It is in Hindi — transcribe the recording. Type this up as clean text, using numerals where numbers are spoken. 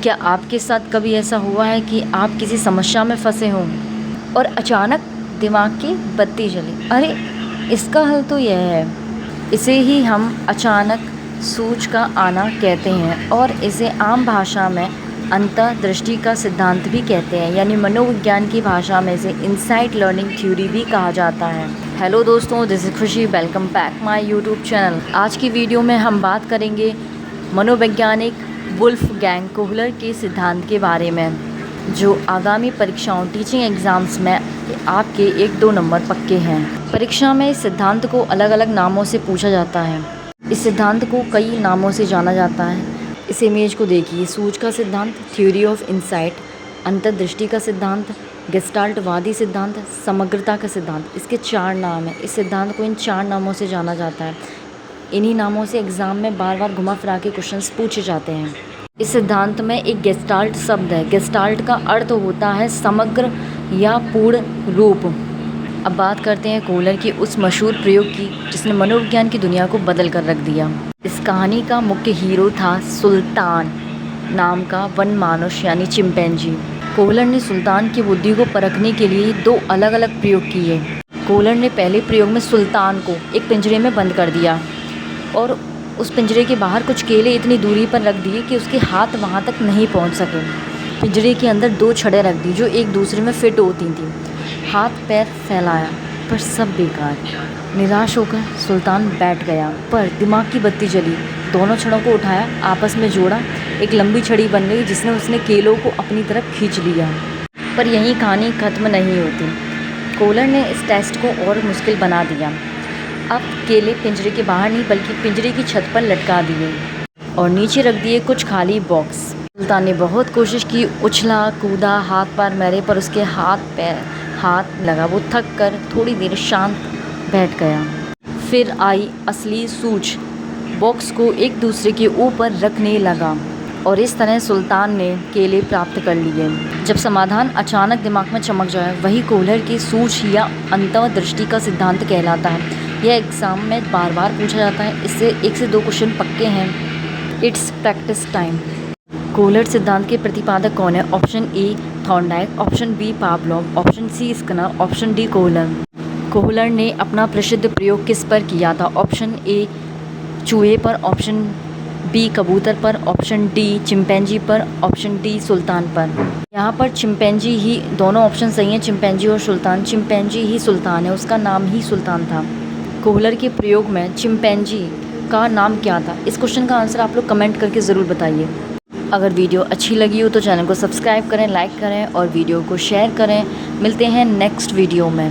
क्या आपके साथ कभी ऐसा हुआ है कि आप किसी समस्या में फंसे हों और अचानक दिमाग की बत्ती जली? अरे, इसका हल तो यह है। इसे ही हम अचानक सूझ का आना कहते हैं और इसे आम भाषा में अंतर्दृष्टि का सिद्धांत भी कहते हैं, यानी मनोविज्ञान की भाषा में इसे इनसाइट लर्निंग थ्योरी भी कहा जाता है। हेलो दोस्तों, दिस इज़ खुशी। Welcome back my YouTube channel. आज की वीडियो में हम बात करेंगे मनोवैज्ञानिक वुल्फगैंग कोहलर के सिद्धांत के बारे में, जो आगामी परीक्षाओं टीचिंग एग्ज़ाम्स में आपके 1-2 नंबर पक्के हैं। परीक्षा में इस सिद्धांत को अलग अलग नामों से पूछा जाता है। इस सिद्धांत को कई नामों से जाना जाता है। इस इमेज को देखिए। सूझ का सिद्धांत, थ्योरी ऑफ इंसाइट, अंतर्दृष्टि का सिद्धांत, गेस्टाल्टवादी सिद्धांत, समग्रता का सिद्धांत। इसके 4 नाम हैं। इस सिद्धांत को इन 4 नामों से जाना जाता है। इन्हीं नामों से एग्ज़ाम में बार बार घुमा फिरा के क्वेश्चंस पूछे जाते हैं। इस सिद्धांत में एक गेस्टाल्ट शब्द है। गेस्टाल्ट का अर्थ होता है समग्र या पूर्ण रूप। अब बात करते हैं कोहलर की उस मशहूर प्रयोग की जिसने मनोविज्ञान की दुनिया को बदल कर रख दिया। इस कहानी का मुख्य हीरो था सुल्तान नाम का वन मानुष, यानी चिंपैंजी। कोहलर ने सुल्तान की बुद्धि को परखने के लिए 2 अलग अलग प्रयोग किए। कोहलर ने पहले प्रयोग में सुल्तान को एक पिंजरे में बंद कर दिया और उस पिंजरे के बाहर कुछ केले इतनी दूरी पर रख दिए कि उसके हाथ वहाँ तक नहीं पहुँच सके। पिंजरे के अंदर 2 छड़ें रख दी जो एक दूसरे में फिट होती थीं। हाथ पैर फैलाया पर सब बेकार। निराश होकर सुल्तान बैठ गया, पर दिमाग की बत्ती जली। दोनों छड़ों को उठाया, आपस में जोड़ा, एक लंबी छड़ी बन गई जिसने उसने केलों को अपनी तरफ खींच लिया। पर यही कहानी ख़त्म नहीं होती। कोहलर ने इस टेस्ट को और मुश्किल बना दिया। अब केले पिंजरे के बाहर नहीं बल्कि पिंजरे की छत पर लटका दिए और नीचे रख दिए कुछ खाली बॉक्स। सुल्तान ने बहुत कोशिश की, उछला कूदा, हाथ पैर मारे, पर उसके हाथ लगा। वो थक कर थोड़ी देर शांत बैठ गया। फिर आई असली सूझ। बॉक्स को एक दूसरे के ऊपर रखने लगा और इस तरह सुल्तान ने केले प्राप्त कर लिए। जब समाधान अचानक दिमाग में चमक जाए, वही कोहलर की सूझ या अंतर्दृष्टि का सिद्धांत कहलाता है। यह एग्ज़ाम में बार बार पूछा जाता है। इससे 1 से 2 क्वेश्चन पक्के हैं। It's practice time. कोहलर सिद्धांत के प्रतिपादक कौन है? Option A Thorndike, option B Pavlov, option C Skinner, option D Kohler. Kohler ने अपना प्रसिद्ध प्रयोग किस पर किया था? ऑप्शन ए चूहे पर, ऑप्शन बी कबूतर पर, ऑप्शन डी चिंपैंजी पर, ऑप्शन डी सुल्तान पर। यहाँ पर चिंपैंजी ही, दोनों ऑप्शन सही हैं, चिंपैंजी और सुल्तान। चिंपैंजी ही सुल्तान है, उसका नाम ही सुल्तान था। कोहलर के प्रयोग में चिंपैंजी का नाम क्या था? इस क्वेश्चन का आंसर आप लोग कमेंट करके ज़रूर बताइए। अगर वीडियो अच्छी लगी हो तो चैनल को सब्सक्राइब करें, लाइक करें और वीडियो को शेयर करें। मिलते हैं नेक्स्ट वीडियो में।